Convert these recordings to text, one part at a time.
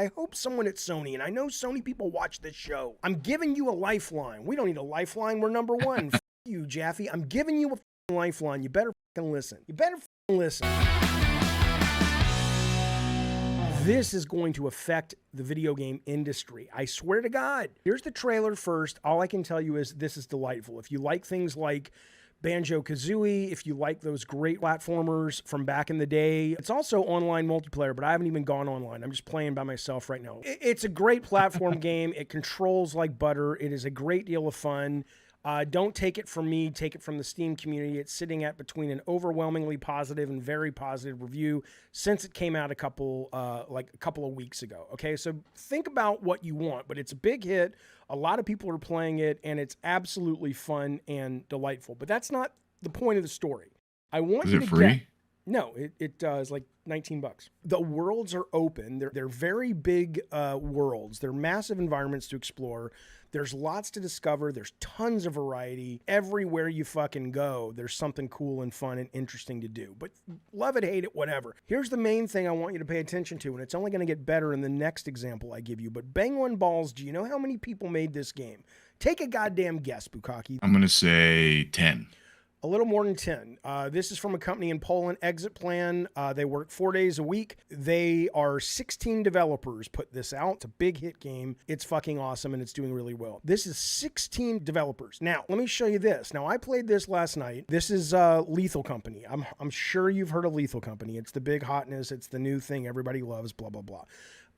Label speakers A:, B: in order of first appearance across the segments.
A: I hope someone at Sony, and I know Sony people watch this show, I'm giving you a lifeline. We don't need a lifeline. We're number one. F you, Jaffe. I'm giving you a lifeline. You better fucking listen. You better fucking listen. This is going to affect the video game industry. I swear to God. Here's the trailer first. All I can tell you is this is delightful. If you like things like Banjo-Kazooie, if you like those great platformers from back in the day. It's also online multiplayer, but I haven't even gone online. I'm just playing by myself right now. It's a great platform game. It controls like butter. It is a great deal of fun. Don't take it from me. Take it from the Steam community. It's sitting at between an overwhelmingly positive and very positive review since it came out a couple of weeks ago. Okay, so think about what you want, but it's a big hit. A lot of people are playing it, and it's absolutely fun and delightful. But that's not the point of the story. I want
B: Is
A: you
B: it
A: to
B: free?
A: No, it does like $19. The worlds are open. They're very big worlds. They're massive environments to explore. There's lots to discover. There's tons of variety. Everywhere you fucking go, there's something cool and fun and interesting to do. But love it, hate it, whatever. Here's the main thing I want you to pay attention to, and it's only going to get better in the next example I give you. But bang on balls, do you know how many people made this game? Take a goddamn guess, Bukaki.
B: I'm going to say 10.
A: A little more than 10. This is from a company in Poland, Exit Plan. They work 4 days a week. They are 16 developers put this out. It's a big hit game. It's fucking awesome, and it's doing really well. This is 16 developers. Now, let me show you this. Now, I played this last night. This is Lethal Company. I'm sure you've heard of Lethal Company. It's the big hotness. It's the new thing everybody loves, blah, blah, blah.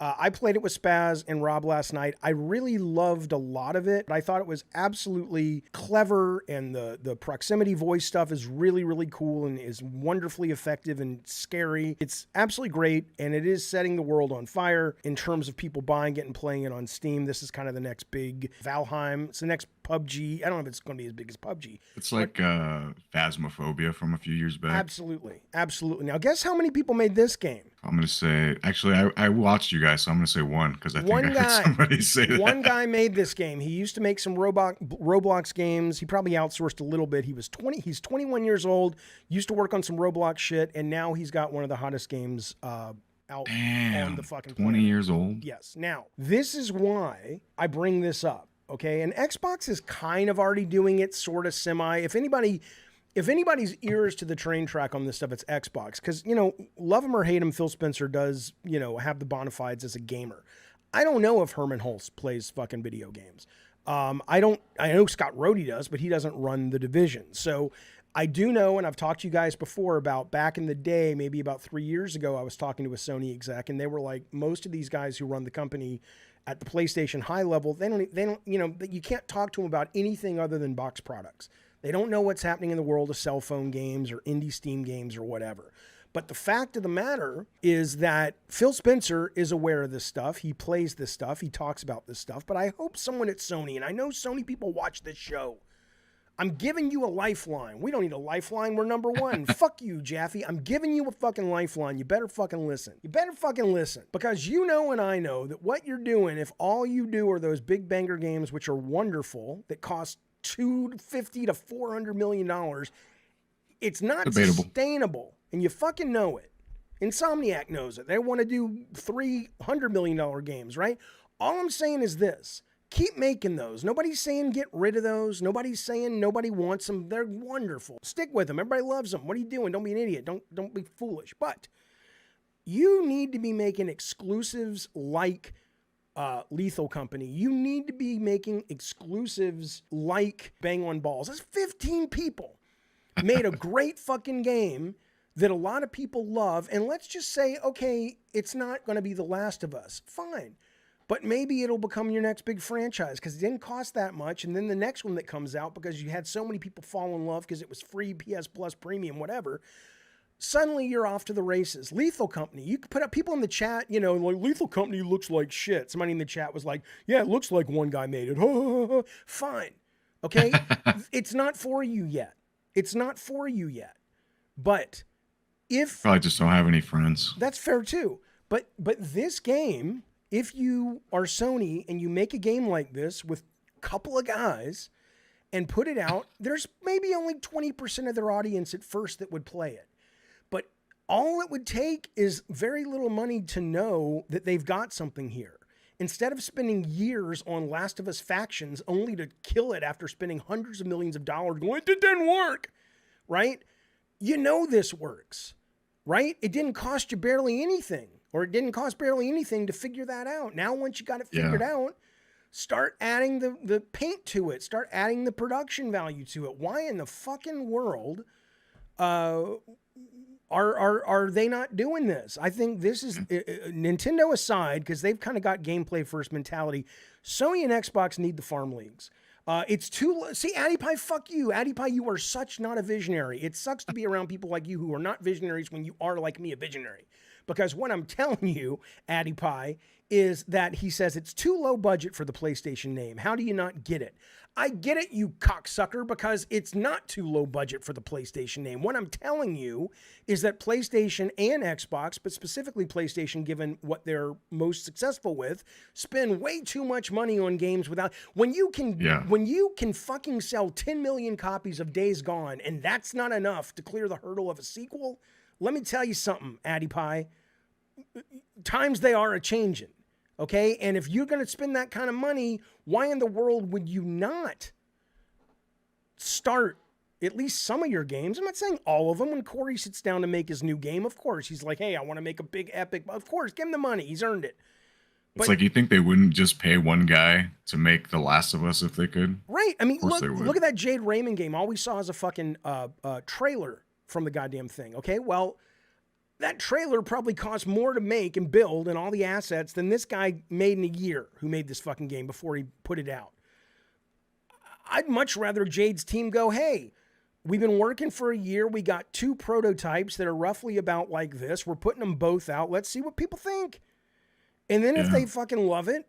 A: I played it with Spaz and Rob last night. I really loved a lot of it. I thought it was absolutely clever, and the proximity voice stuff is really, really cool and is wonderfully effective and scary. It's absolutely great, and it is setting the world on fire in terms of people buying it and playing it on Steam. This is kind of the next big Valheim. It's the next PUBG. I don't know if it's going to be as big as PUBG.
B: It's like Phasmophobia from a few years back.
A: Absolutely. Absolutely. Now, guess how many people made this game?
B: I'm going to say, actually, I watched you guys, so I'm going to say one, because I think I heard somebody say that.
A: One guy made this game. He used to make some Roblox games. He probably outsourced a little bit. He's 21 years old, used to work on some Roblox shit, and now he's got one of the hottest games out on the fucking
B: 20
A: planet.
B: years old?
A: Yes. Now, this is why I bring this up, okay? And Xbox is kind of already doing it, sort of semi. If anybody's ears to the train track on this stuff, it's Xbox. Because, love him or hate him, Phil Spencer does, have the bona fides as a gamer. I don't know if Herman Hulst plays fucking video games. I know Scott Rhodey does, but he doesn't run the division. So I do know, and I've talked to you guys before about back in the day, maybe about 3 years ago, I was talking to a Sony exec, and they were like, most of these guys who run the company at the PlayStation high level, they don't, you can't talk to them about anything other than box products. They don't know what's happening in the world of cell phone games or indie Steam games or whatever. But the fact of the matter is that Phil Spencer is aware of this stuff. He plays this stuff. He talks about this stuff. But I hope someone at Sony, and I know Sony people watch this show, I'm giving you a lifeline. We don't need a lifeline. We're number one. Fuck you, Jaffe. I'm giving you a fucking lifeline. You better fucking listen. You better fucking listen. Because you know and I know that what you're doing, if all you do are those big banger games, which are wonderful, that cost $250 to $400 million, it's not
B: debatable.
A: Sustainable, and you fucking know it. Insomniac knows it. They want to do $300 million games, right? All I'm saying is this: keep making those. Nobody's saying get rid of those. Nobody's saying nobody wants them. They're wonderful. Stick with them. Everybody loves them. What are you doing? Don't be an idiot. Don't be foolish. But you need to be making exclusives like Lethal Company. You need to be making exclusives like Bang on Balls. That's 15 people made a great fucking game that a lot of people love. And let's just say, okay, it's not going to be The Last of Us. Fine. But maybe it'll become your next big franchise because it didn't cost that much. And then the next one that comes out, because you had so many people fall in love because it was free, PS Plus, premium, whatever, suddenly you're off to the races. Lethal Company. You could put up people in the chat, like Lethal Company looks like shit. Somebody in the chat was like, yeah, it looks like one guy made it. Fine. Okay? It's not for you yet. It's not for you yet. But if...
B: Probably just don't have any friends.
A: That's fair too. But this game, if you are Sony and you make a game like this with a couple of guys and put it out, there's maybe only 20% of their audience at first that would play it. But All it would take is very little money to know that they've got something here. Instead of spending years on Last of Us factions only to kill it after spending hundreds of millions of dollars going, it didn't work, right? You know this works, right? It didn't cost you barely anything, or it didn't cost barely anything to figure that out. Now, once you got it figured out, start adding the paint to it. Start adding the production value to it. Why in the fucking world are they not doing this? I think this is Nintendo aside, because they've kind of got gameplay first mentality. Sony and Xbox need the farm leagues. It's too see, AddyPie, fuck you, AddyPie. You are such not a visionary. It sucks to be around people like you who are not visionaries when you are like me, a visionary. Because what I'm telling you, AddyPie, is that he says it's too low budget for the PlayStation name. How do you not get it? I get it, you cocksucker, because it's not too low budget for the PlayStation name. What I'm telling you is that PlayStation and Xbox, but specifically PlayStation, given what they're most successful with, spend way too much money on games without when you can fucking sell 10 million copies of Days Gone, and that's not enough to clear the hurdle of a sequel. Let me tell you something, AddyPie. Times they are a-changing. Okay, and if you're going to spend that kind of money, why in the world would you not start at least some of your games? I'm not saying all of them. When Corey sits down to make his new game, of course, he's like, hey, I want to make a big epic. Of course, give him the money. He's earned it.
B: It's like, you think they wouldn't just pay one guy to make The Last of Us if they could?
A: Right. I mean, look at that Jade Raymond game. All we saw is a fucking trailer from the goddamn thing. Okay, well, that trailer probably cost more to make and build and all the assets than this guy made in a year who made this fucking game before he put it out. I'd much rather Jade's team go, hey, we've been working for a year. We got 2 prototypes that are roughly about like this. We're putting them both out. Let's see what people think. And then if they fucking love it,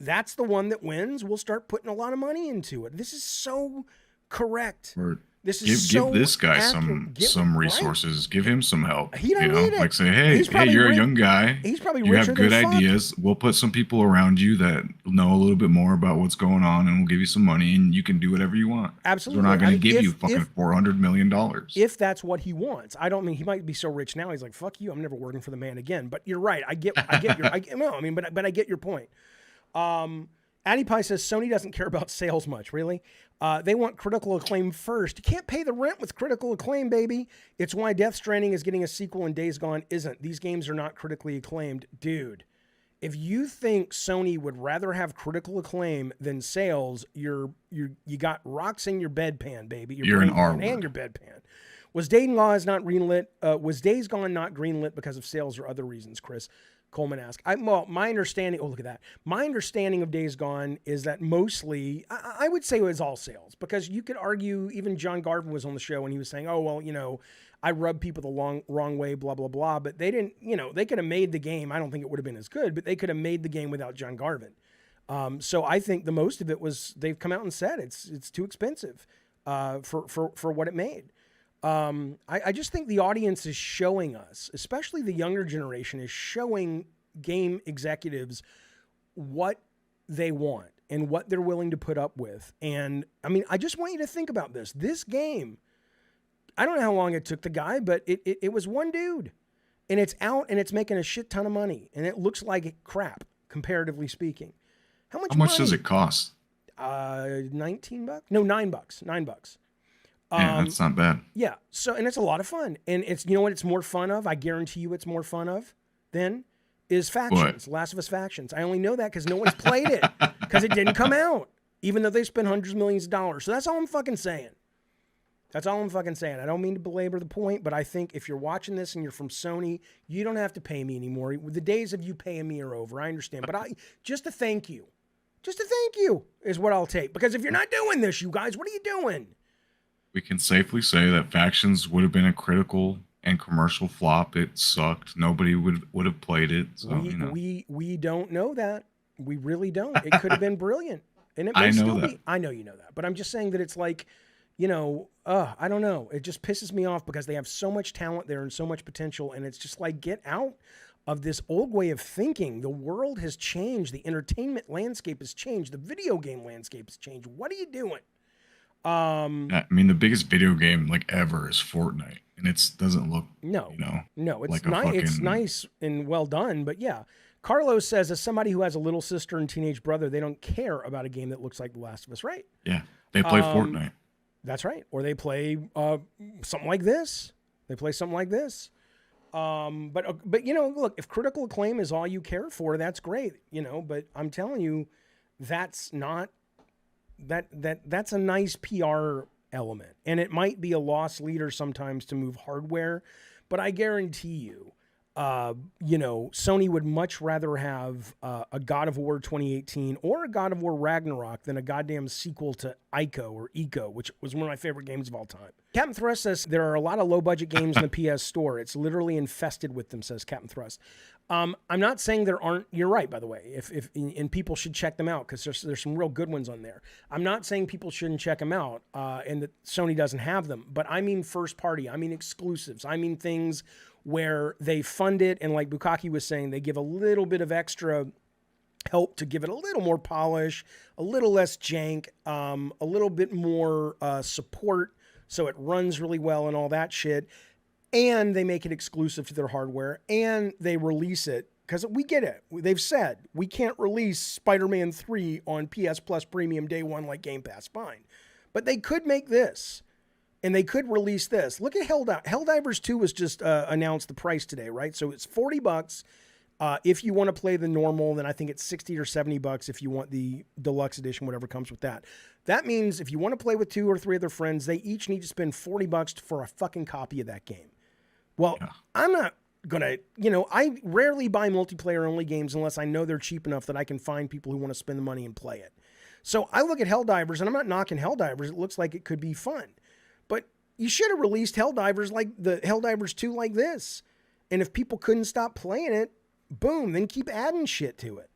A: that's the one that wins. We'll start putting a lot of money into it. This is so correct. This is
B: give this guy some resources. Right? Give him some help.
A: He don't need it.
B: Like say, hey, you're a young guy.
A: He's probably
B: you have good ideas. We'll put some people around you that know a little bit more about what's going on, and we'll give you some money, and you can do whatever you want.
A: Absolutely.
B: We're not going to give you fucking $400 million.
A: If that's what he wants. I don't mean he might be so rich now. He's like, fuck you. I'm never working for the man again. But you're right. I get your. But I get your point. AddyPie says Sony doesn't care about sales much. Really? They want critical acclaim first. You can't pay the rent with critical acclaim, baby. It's why Death Stranding is getting a sequel and Days Gone isn't. These games are not critically acclaimed. Dude, if you think Sony would rather have critical acclaim than sales, you got rocks in your bedpan, baby.
B: You're an R-word.
A: And your bedpan. Was Days Gone not greenlit because of sales or other reasons, Chris? Coleman asked. My understanding, look at that. My understanding of Days Gone is that mostly, I would say it was all sales, because you could argue, even John Garvin was on the show and he was saying, oh, well, I rub people the wrong way, blah, blah, blah. But they didn't, they could have made the game. I don't think it would have been as good, but they could have made the game without John Garvin. So I think the most of it was, they've come out and said it's too expensive for what it made. I just think the audience is showing us, especially the younger generation, is showing game executives what they want and what they're willing to put up with. And I mean, I just want you to think about this. This game, I don't know how long it took the guy, but it was one dude, and it's out and it's making a shit ton of money, and it looks like crap, comparatively speaking. How much
B: does it cost?
A: $19? No, $9. $9.
B: Yeah, that's not bad.
A: Yeah. So, and it's a lot of fun. And it's, you know what it's more fun of? I guarantee you it's more fun of then is Factions. What? Last of Us Factions. I only know that because no one's played it because it didn't come out, even though they spent hundreds of millions of dollars. So that's all I'm fucking saying. That's all I'm fucking saying. I don't mean to belabor the point, but I think if you're watching this and you're from Sony, you don't have to pay me anymore. The days of you paying me are over. I understand. But just a thank you is what I'll take. Because if you're not doing this, you guys, what are you doing?
B: We can safely say that Factions would have been a critical and commercial flop. It sucked. Nobody would have played it. So,
A: we don't know that. We really don't. It could have been brilliant, and it may still be. I know you know that, but I'm just saying that it's like, I don't know. It just pisses me off because they have so much talent there and so much potential, and it's just like, get out of this old way of thinking. The world has changed. The entertainment landscape has changed. The video game landscape has changed. What are you doing?
B: I mean, the biggest video game like ever is Fortnite, and it doesn't look,
A: No,
B: you know,
A: no, it's
B: like a
A: nice. It's
B: fucking
A: nice and well done, but yeah. Carlos says, as somebody who has a little sister and teenage brother, they don't care about a game that looks like The Last of Us, right?
B: yeah. They play Fortnite.
A: That's right. Or they play something like this. They play something like this. But you know, look, if critical acclaim is all you care for, that's great. You know, but I'm telling you, that's not that's a nice PR element, and it might be a loss leader sometimes to move hardware, but I guarantee you, you know, Sony would much rather have a God of War 2018 or a God of War Ragnarok than a goddamn sequel to Ico or Eco, which was one of my favorite games of all time. Captain Thrust says there are a lot of low-budget games in the PS Store. It's literally infested with them, says Captain Thrust. I'm not saying there aren't. You're right, by the way. And people should check them out because there's some real good ones on there. I'm not saying people shouldn't check them out and that Sony doesn't have them, but I mean first party. I mean exclusives. I mean things where they fund it, and like Bukaki was saying, they give a little bit of extra help to give it a little more polish, a little less jank, a little bit more support so it runs really well and all that shit. And they make it exclusive to their hardware, and they release it because we get it. They've said we can't release Spider-Man 3 on PS Plus Premium day one like Game Pass. Fine. But they could make this. And they could release this. Look at Helldivers 2 was just announced the price today, right? So it's $40 if you want to play the normal. Then I think it's $60 or $70 if you want the deluxe edition, whatever comes with that. That means if you want to play with 2 or 3 other friends, they each need to spend $40 for a fucking copy of that game. Well, yeah. I'm not gonna, you know, I rarely buy multiplayer only games unless I know they're cheap enough that I can find people who want to spend the money and play it. So I look at Helldivers, and I'm not knocking Helldivers. It looks like it could be fun. But you should have released Helldivers like the Helldivers 2 like this. And if people couldn't stop playing it, boom, then keep adding shit to it.